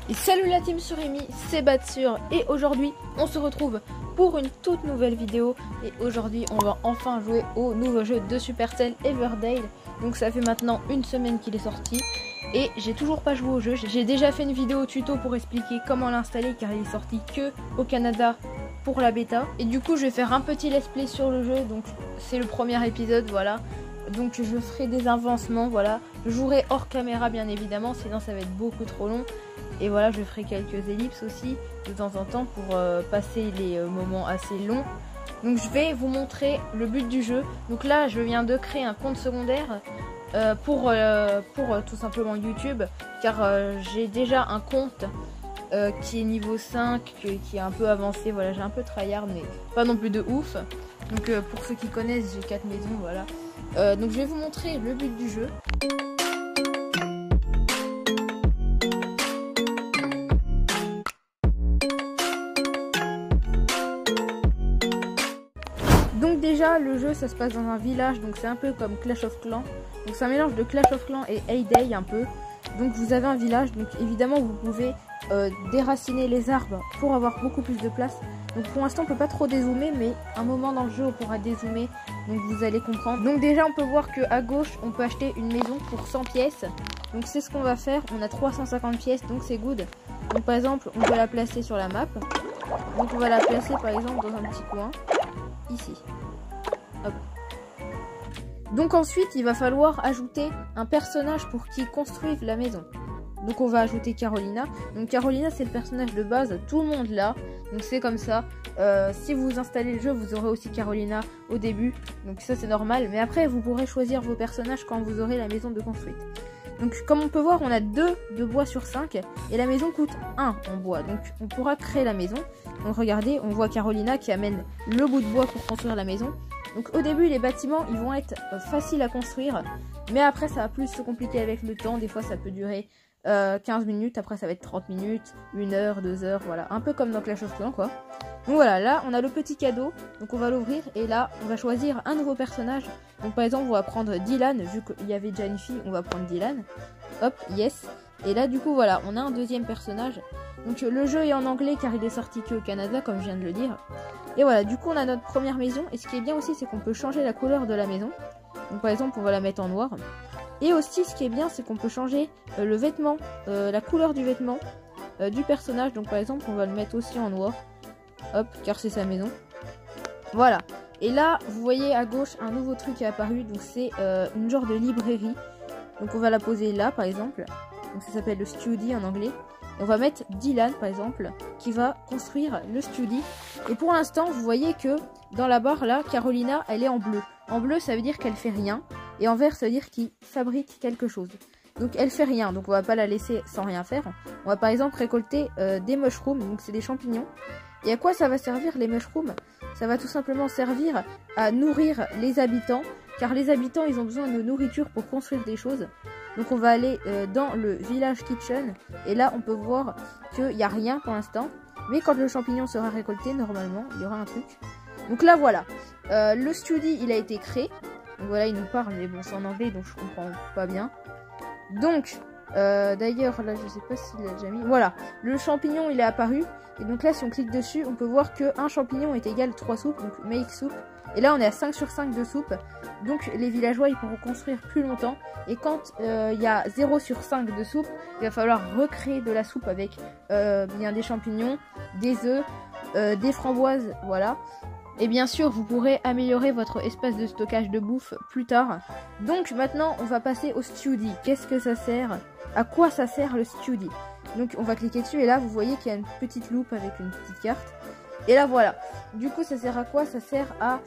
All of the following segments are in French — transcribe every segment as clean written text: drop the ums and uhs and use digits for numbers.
Et salut la team Surimi, c'est Batsur et aujourd'hui on se retrouve pour une toute nouvelle vidéo. Et aujourd'hui on va enfin jouer au nouveau jeu de Supercell, Everdale. Donc ça fait maintenant une semaine qu'il est sorti et j'ai toujours pas joué au jeu. J'ai déjà fait une vidéo tuto pour expliquer comment l'installer car il est sorti que au Canada pour la bêta. Et du coup je vais faire un petit let's play sur le jeu, donc c'est le premier épisode, voilà. Donc je ferai des avancements, voilà. Je jouerai hors caméra bien évidemment, sinon ça va être beaucoup trop long. Et voilà, je ferai quelques ellipses aussi de temps en temps pour passer les moments assez longs. Donc je vais vous montrer le but du jeu. Donc là, je viens de créer un compte secondaire pour tout simplement YouTube. Car j'ai déjà un compte qui est niveau 5, qui est un peu avancé. Voilà, j'ai un peu tryhard, mais pas non plus de ouf. Donc pour ceux qui connaissent, j'ai 4 maisons, voilà. Donc je vais vous montrer le but du jeu. Donc déjà le jeu ça se passe dans un village, donc c'est un peu comme Clash of Clans. Donc c'est un mélange de Clash of Clans et Hay Day un peu. Donc vous avez un village, donc évidemment vous pouvez déraciner les arbres pour avoir beaucoup plus de place. Donc pour l'instant on peut pas trop dézoomer, mais un moment dans le jeu on pourra dézoomer, donc vous allez comprendre. Donc déjà on peut voir que à gauche on peut acheter une maison pour 100 pièces. Donc c'est ce qu'on va faire, on a 350 pièces donc c'est good. Donc par exemple on peut la placer sur la map. Donc on va la placer par exemple dans un petit coin ici. Hop. Donc ensuite il va falloir ajouter un personnage pour qu'il construise la maison. Donc on va ajouter Carolina. Donc Carolina c'est le personnage de base, tout le monde l'a. Donc c'est comme ça. Si vous installez le jeu vous aurez aussi Carolina au début. Donc ça c'est normal. Mais après vous pourrez choisir vos personnages quand vous aurez la maison de construite. Donc comme on peut voir on a 2 de bois sur 5. Et la maison coûte 1 en bois. Donc on pourra créer la maison. Donc regardez, on voit Carolina qui amène le bout de bois pour construire la maison. Donc au début les bâtiments ils vont être faciles à construire. Mais après ça va plus se compliquer avec le temps. Des fois ça peut durer 15 minutes, après ça va être 30 minutes, 1 heure, 2 heures, voilà. Un peu comme dans Clash of Clans quoi. Donc voilà, là on a le petit cadeau. Donc on va l'ouvrir et là on va choisir un nouveau personnage. Donc par exemple on va prendre Dylan, vu qu'il y avait déjà une fille, on va prendre Dylan. Hop, yes. Et là du coup voilà, on a un deuxième personnage. Donc le jeu est en anglais car il est sorti que au Canada comme je viens de le dire. Et voilà, du coup on a notre première maison. Et ce qui est bien aussi c'est qu'on peut changer la couleur de la maison. Donc par exemple on va la mettre en noir. Et aussi ce qui est bien c'est qu'on peut changer le vêtement, la couleur du vêtement du personnage. Donc par exemple on va le mettre aussi en noir. Hop, car c'est sa maison. Voilà. Et là vous voyez à gauche un nouveau truc qui est apparu. Donc c'est une genre de librairie. Donc on va la poser là par exemple. Donc ça s'appelle le study en anglais. Et on va mettre Dylan par exemple qui va construire le study. Et pour l'instant vous voyez que dans la barre là Carolina elle est en bleu. En bleu ça veut dire qu'elle fait rien. Et en vert ça veut dire qu'il fabrique quelque chose. Donc elle fait rien, donc on va pas la laisser sans rien faire. On va par exemple récolter des mushrooms, donc c'est des champignons. Et à quoi ça va servir les mushrooms? Ça va tout simplement servir à nourrir les habitants. Car les habitants ils ont besoin de nourriture pour construire des choses. Donc on va aller dans le village kitchen. Et là on peut voir qu'il n'y a rien pour l'instant. Mais quand le champignon sera récolté, normalement il y aura un truc. Donc là voilà, le study il a été créé. Donc voilà, il nous parle, mais bon, c'est en anglais, donc je comprends pas bien. Donc, d'ailleurs, là, je sais pas s'il l'a déjà mis. Voilà, le champignon, il est apparu. Et donc là, si on clique dessus, on peut voir qu'un champignon est égal à 3 soupes, donc make soup. Et là, on est à 5 sur 5 de soupe. Donc, les villageois, ils pourront construire plus longtemps. Et quand il y a 0 sur 5 de soupe, il va falloir recréer de la soupe avec bien des champignons, des œufs, des framboises, voilà. Et bien sûr, vous pourrez améliorer votre espace de stockage de bouffe plus tard. Donc maintenant, on va passer au study. Qu'est-ce que ça sert? À quoi ça sert le study? Donc on va cliquer dessus et là, vous voyez qu'il y a une petite loupe avec une petite carte. Et là, voilà. Du coup, ça sert à quoi? Ça sert à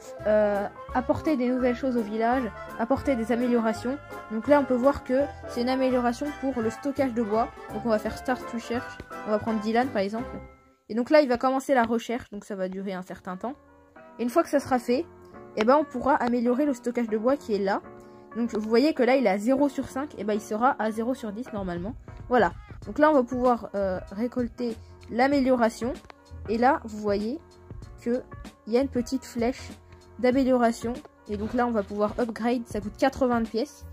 apporter des nouvelles choses au village, apporter des améliorations. Donc là, on peut voir que c'est une amélioration pour le stockage de bois. Donc on va faire Start Research. On va prendre Dylan, par exemple. Et donc là, il va commencer la recherche. Donc ça va durer un certain temps. Et une fois que ça sera fait, eh ben on pourra améliorer le stockage de bois qui est là. Donc vous voyez que là il est à 0 sur 5, et ben il sera à 0 sur 10 normalement. Voilà, donc là on va pouvoir récolter l'amélioration. Et là vous voyez qu'il y a une petite flèche d'amélioration. Et donc là on va pouvoir upgrade, ça coûte 80 pièces.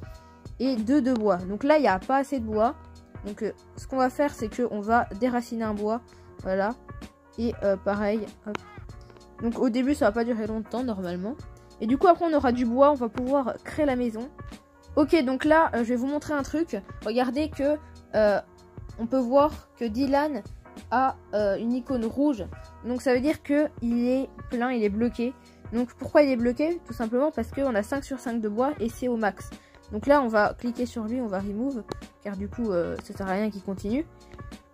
Et 2 de bois, donc là il n'y a pas assez de bois. Donc ce qu'on va faire, c'est que on va déraciner un bois. Voilà. Et pareil. Hop. Donc au début, ça va pas durer longtemps normalement. Et du coup, après, on aura du bois. On va pouvoir créer la maison. Ok, donc là, je vais vous montrer un truc. Regardez que on peut voir que Dylan a une icône rouge. Donc ça veut dire que il est plein, il est bloqué. Donc pourquoi il est bloqué? Tout simplement parce qu'on a 5 sur 5 de bois et c'est au max. Donc là, on va cliquer sur lui, on va remove. Car du coup, ça sert à rien qu'il continue.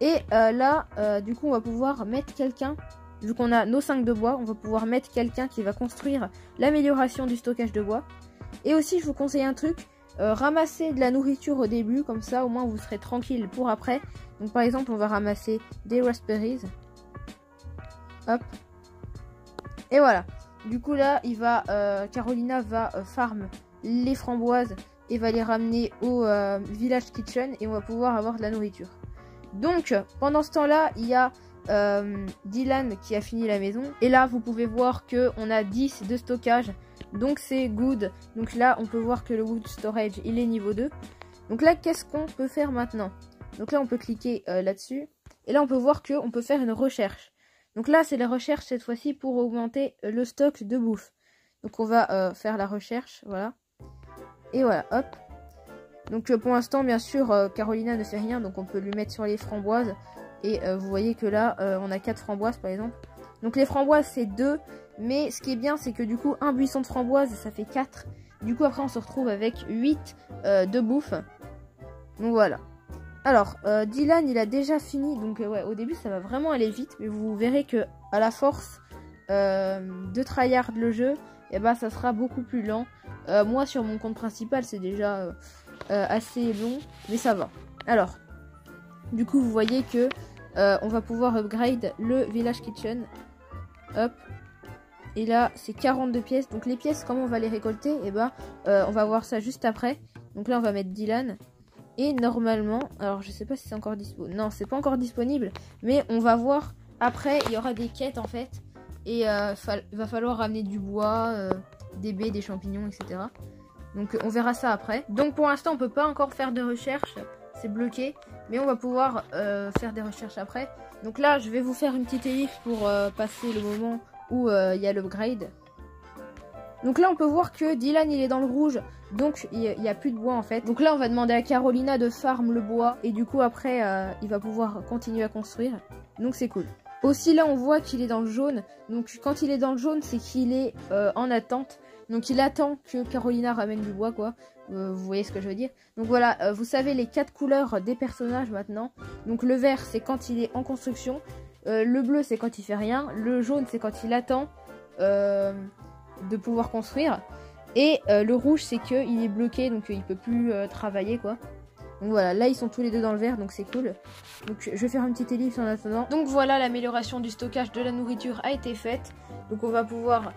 Et là, du coup, on va pouvoir mettre quelqu'un. Vu qu'on a nos 5 de bois, on va pouvoir mettre quelqu'un qui va construire l'amélioration du stockage de bois. Et aussi, je vous conseille un truc. Ramasser de la nourriture au début, comme ça au moins vous serez tranquille pour après. Donc par exemple on va ramasser des raspberries. Hop. Et voilà. Du coup là Carolina va farm les framboises et va les ramener au village kitchen et on va pouvoir avoir de la nourriture. Donc pendant ce temps là il y a Dylan qui a fini la maison. Et là vous pouvez voir que on a 10 de stockage. Donc c'est good. Donc là on peut voir que le wood storage il est niveau 2. Donc là qu'est-ce qu'on peut faire maintenant? Donc là on peut cliquer là-dessus. Et là on peut voir qu'on peut faire une recherche. Donc là c'est la recherche cette fois-ci pour augmenter le stock de bouffe. Donc on va faire la recherche. Voilà. Et voilà, hop. Donc pour l'instant bien sûr Carolina ne fait rien. Donc on peut lui mettre sur les framboises. Et vous voyez que là on a 4 framboises par exemple. Donc les framboises c'est 2. Mais ce qui est bien, c'est que du coup, un buisson de framboise, ça fait 4. Du coup, après, on se retrouve avec 8 de bouffe. Donc voilà. Alors, Dylan, il a déjà fini. Donc ouais, au début, ça va vraiment aller vite. Mais vous verrez que à la force de tryhard le jeu, et ben, ça sera beaucoup plus lent. Moi, sur mon compte principal, c'est déjà assez long. Mais ça va. Alors, du coup, vous voyez que on va pouvoir upgrade le village kitchen. Hop. Et là, c'est 42 pièces. Donc les pièces, comment on va les récolter? Et ben, on va voir ça juste après. Donc là, on va mettre Dylan. Et normalement, alors je sais pas si c'est encore disponible. Non, c'est pas encore disponible. Mais on va voir après. Il y aura des quêtes en fait. Et il va falloir ramener du bois, des baies, des champignons, etc. Donc on verra ça après. Donc pour l'instant, on peut pas encore faire de recherche. C'est bloqué. Mais on va pouvoir faire des recherches après. Donc là, je vais vous faire une petite ellipse pour passer le moment où il y a l'upgrade. Donc là on peut voir que Dylan il est dans le rouge. Donc il n'y a plus de bois en fait. Donc là on va demander à Carolina de farm le bois. Et du coup après il va pouvoir continuer à construire. Donc c'est cool. Aussi là on voit qu'il est dans le jaune. Donc quand il est dans le jaune c'est qu'il est en attente. Donc il attend que Carolina ramène du bois quoi. Vous voyez ce que je veux dire. Donc voilà, vous savez les 4 couleurs des personnages maintenant. Donc le vert c'est quand il est en construction. Le bleu c'est quand il fait rien. Le jaune c'est quand il attend de pouvoir construire. Et le rouge c'est qu'il est bloqué donc il peut plus travailler quoi. Donc voilà, là ils sont tous les deux dans le vert donc c'est cool. Donc je vais faire une petite ellipse en attendant. Donc voilà, l'amélioration du stockage de la nourriture a été faite. Donc on va pouvoir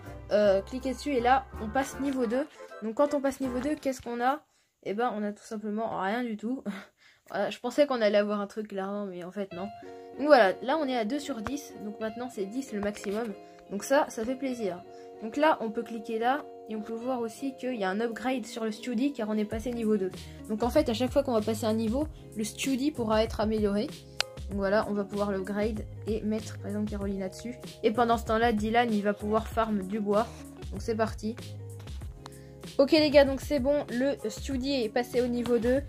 cliquer dessus et là on passe niveau 2. Donc quand on passe niveau 2, qu'est-ce qu'on a? Et ben on a tout simplement rien du tout. Je pensais qu'on allait avoir un truc clairement mais en fait non. Donc voilà, là on est à 2 sur 10. Donc maintenant c'est 10 le maximum. Donc ça fait plaisir. Donc là on peut cliquer là. Et on peut voir aussi qu'il y a un upgrade sur le Study car on est passé niveau 2. Donc en fait à chaque fois qu'on va passer un niveau, le Study pourra être amélioré. Donc voilà, on va pouvoir l'upgrade et mettre par exemple Carolina dessus. Et pendant ce temps-là, Dylan il va pouvoir farm du bois. Donc c'est parti. Ok les gars, donc c'est bon, le Study est passé au niveau 2.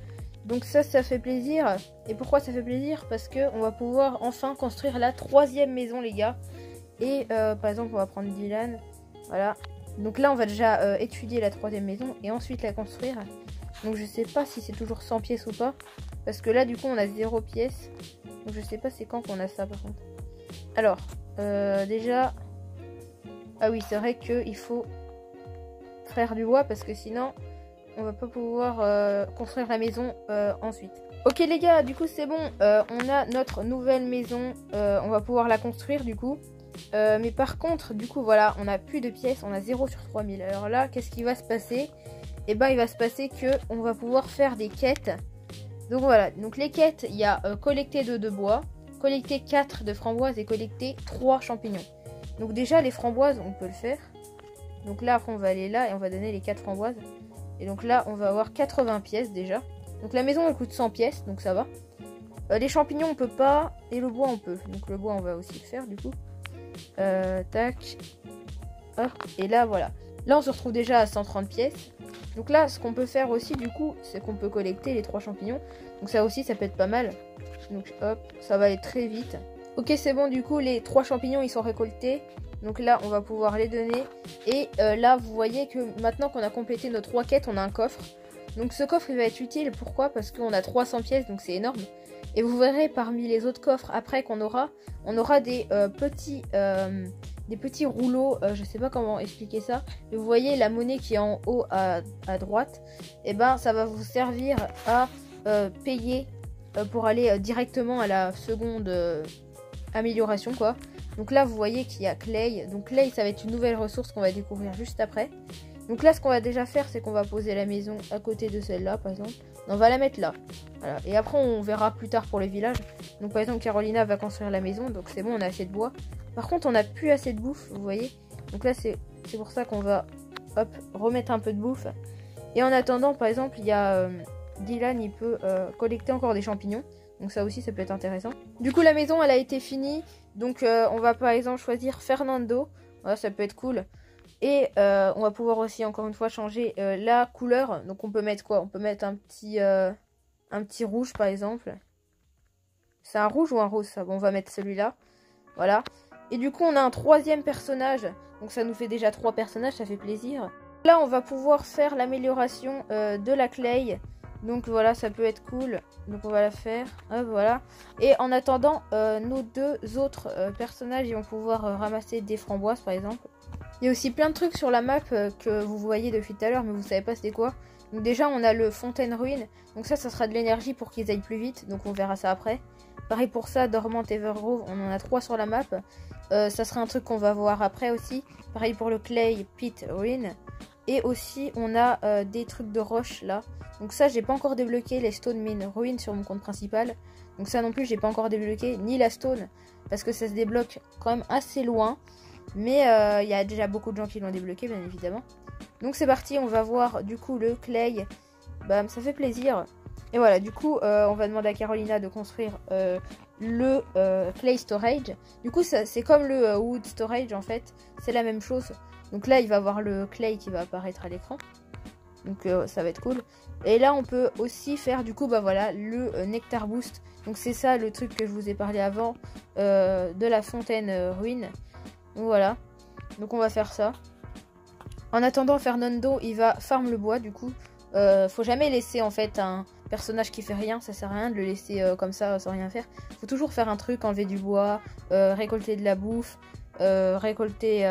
Donc ça fait plaisir. Et pourquoi ça fait plaisir? Parce qu'on va pouvoir enfin construire la 3e maison les gars. Et par exemple on va prendre Dylan. Voilà. Donc là on va déjà étudier la 3e maison et ensuite la construire. Donc je sais pas si c'est toujours 100 pièces ou pas. Parce que là du coup on a 0 pièces. Donc je sais pas c'est quand qu'on a ça par contre. Alors déjà. Ah oui c'est vrai qu'il faut faire du bois parce que sinon on va pas pouvoir construire la maison ensuite. Ok les gars, du coup c'est bon, on a notre nouvelle maison, on va pouvoir la construire du coup. Mais par contre, du coup voilà, on a plus de pièces, on a 0 sur 3000. Alors là, qu'est-ce qui va se passer? Et ben il va se passer que on va pouvoir faire des quêtes. Donc voilà, donc les quêtes, il y a collecter 2 de bois, collecter 4 de framboises et collecter 3 champignons. Donc déjà les framboises, on peut le faire. Donc là après on va aller là et on va donner les 4 framboises. Et donc là on va avoir 80 pièces déjà. Donc la maison elle coûte 100 pièces, donc ça va. Les champignons on peut pas, et le bois on peut. Donc le bois on va aussi le faire du coup. Tac. Hop, et là voilà. Là on se retrouve déjà à 130 pièces. Donc là ce qu'on peut faire aussi du coup, c'est qu'on peut collecter les 3 champignons. Donc ça aussi ça peut être pas mal. Donc hop, ça va aller très vite. Ok c'est bon, du coup les 3 champignons ils sont récoltés. Donc là on va pouvoir les donner. Et là vous voyez que maintenant qu'on a complété nos 3 quêtes, on a un coffre. Donc ce coffre il va être utile, pourquoi? Parce qu'on a 300 pièces, donc c'est énorme. Et vous verrez parmi les autres coffres après qu'on aura, on aura des petits rouleaux, je sais pas comment expliquer ça. Mais vous voyez la monnaie qui est en haut à droite, et ben ça va vous servir à payer pour aller directement à la seconde amélioration quoi. Donc là vous voyez qu'il y a Clay. Donc Clay ça va être une nouvelle ressource qu'on va découvrir juste après. Donc là ce qu'on va déjà faire c'est qu'on va poser la maison à côté de celle-là par exemple. On va la mettre là. Voilà. Et après on verra plus tard pour le village. Donc par exemple Carolina va construire la maison. Donc c'est bon, on a assez de bois. Par contre on n'a plus assez de bouffe, vous voyez. Donc là c'est pour ça qu'on va hop, remettre un peu de bouffe. Et en attendant par exemple il y a Dylan, il peut collecter encore des champignons. Donc ça aussi ça peut être intéressant. Du coup la maison elle a été finie. Donc on va par exemple choisir Fernando. Voilà, ça peut être cool. Et on va pouvoir aussi encore une fois changer la couleur. Donc on peut mettre quoi? On peut mettre un petit rouge par exemple. C'est un rouge ou un rose ça? Bon on va mettre celui-là. Voilà. Et du coup on a un 3e personnage. Donc ça nous fait déjà 3 personnages, ça fait plaisir. Là on va pouvoir faire l'amélioration de la clay. Donc voilà, ça peut être cool. Donc on va la faire. Hop, voilà. Et en attendant, nos 2 autres personnages, ils vont pouvoir ramasser des framboises par exemple. Il y a aussi plein de trucs sur la map que vous voyez depuis tout à l'heure, mais vous savez pas c'était quoi. Donc déjà on a le fontaine ruine. Donc ça sera de l'énergie pour qu'ils aillent plus vite. Donc on verra ça après. Pareil pour ça, Dormant Evergrove, on en a 3 sur la map. Ça sera un truc qu'on va voir après aussi. Pareil pour le clay pit ruine. Et aussi on a des trucs de roche là. Donc ça j'ai pas encore débloqué les stone mine ruine sur mon compte principal. Donc ça non plus j'ai pas encore débloqué ni la stone. Parce que ça se débloque quand même assez loin. Mais il y a déjà beaucoup de gens qui l'ont débloqué bien évidemment. Donc c'est parti, on va voir du coup le clay. Bam, ça fait plaisir. Et voilà, du coup on va demander à Carolina de construire le clay storage. Du coup c'est comme le wood storage en fait. C'est la même chose. Donc là il va avoir le clay qui va apparaître à l'écran. Donc ça va être cool. Et là on peut aussi faire du coup bah voilà le nectar boost. Donc c'est ça le truc que je vous ai parlé avant de la fontaine ruine. Donc voilà, donc on va faire ça. En attendant Fernando il va farm le bois du coup. Faut jamais laisser en fait un personnage qui fait rien, ça sert à rien de le laisser comme ça sans rien faire. Faut toujours faire un truc, enlever du bois, récolter de la bouffe, récolter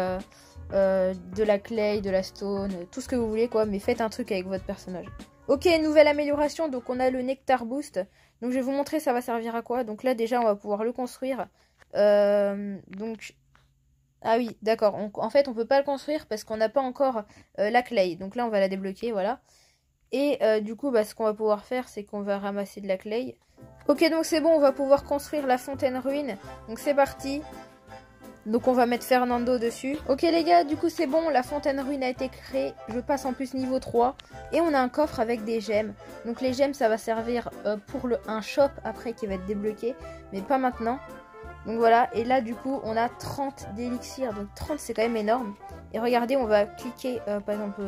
de la clay, de la stone, tout ce que vous voulez quoi, mais faites un truc avec votre personnage. Ok, nouvelle amélioration, donc on a le nectar boost. Donc je vais vous montrer ça va servir à quoi. Donc là déjà on va pouvoir le construire. Donc... Ah oui, d'accord. En fait, on peut pas le construire parce qu'on n'a pas encore la clay. Donc là, on va la débloquer, voilà. Et du coup, bah, ce qu'on va pouvoir faire, c'est qu'on va ramasser de la clay. Ok, donc c'est bon, on va pouvoir construire la fontaine ruine. Donc c'est parti. Donc on va mettre Fernando dessus. Ok les gars, du coup c'est bon, la fontaine ruine a été créée. Je passe en plus niveau 3. Et on a un coffre avec des gemmes. Donc les gemmes, ça va servir pour un shop après qui va être débloqué. Mais pas maintenant. Donc voilà, et là du coup on a 30 d'élixirs, donc 30 c'est quand même énorme. Et regardez, on va cliquer, par exemple,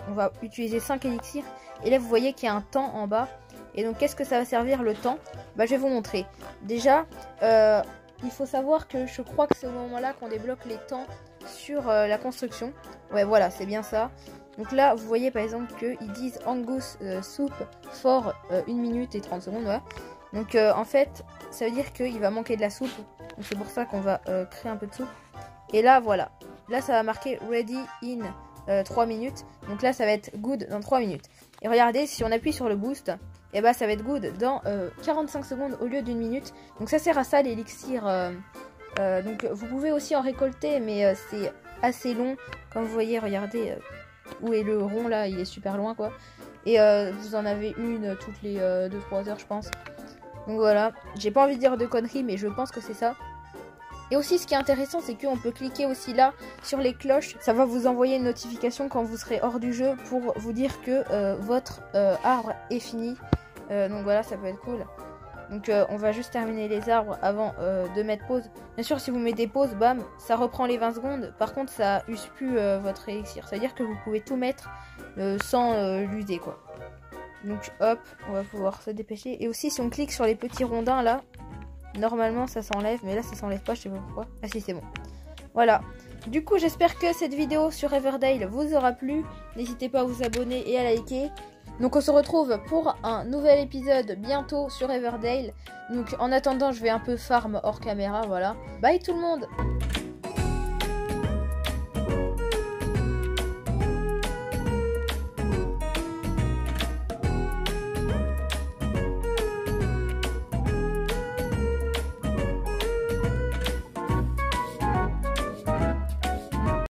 on va utiliser 5 élixirs. Et là vous voyez qu'il y a un temps en bas. Et donc qu'est-ce que ça va servir le temps? Bah je vais vous montrer. Déjà, il faut savoir que je crois que c'est au moment là qu'on débloque les temps sur la construction. Ouais voilà, c'est bien ça. Donc là vous voyez par exemple qu'ils disent Angus soup for 1 minute et 30 secondes, ouais. Donc en fait, ça veut dire qu'il va manquer de la soupe. Donc c'est pour ça qu'on va créer un peu de soupe. Et là, voilà. Là, ça va marquer ready in 3 minutes. Donc là, ça va être good dans 3 minutes. Et regardez, si on appuie sur le boost, et bah ça va être good dans 45 secondes au lieu d'1 minute. Donc ça sert à ça l'élixir. Donc vous pouvez aussi en récolter, mais c'est assez long. Comme vous voyez, regardez où est le rond là, il est super loin quoi. Et vous en avez une toutes les 2-3 heures je pense. Donc voilà, j'ai pas envie de dire de conneries mais je pense que c'est ça. Et aussi ce qui est intéressant c'est qu'on peut cliquer aussi là sur les cloches. Ça va vous envoyer une notification quand vous serez hors du jeu pour vous dire que votre arbre est fini. Donc voilà, ça peut être cool. Donc on va juste terminer les arbres avant de mettre pause. Bien sûr, si vous mettez pause, bam, ça reprend les 20 secondes. Par contre, ça use plus votre élixir. C'est-à-dire que vous pouvez tout mettre sans l'user, quoi. Donc hop, on va pouvoir se dépêcher. Et aussi, si on clique sur les petits rondins là, normalement ça s'enlève. Mais là, ça s'enlève pas, je sais pas pourquoi. Ah si, c'est bon. Voilà. Du coup, j'espère que cette vidéo sur Riverdale vous aura plu. N'hésitez pas à vous abonner et à liker. Donc on se retrouve pour un nouvel épisode bientôt sur Riverdale. Donc en attendant, je vais un peu farm hors caméra, voilà. Bye tout le monde!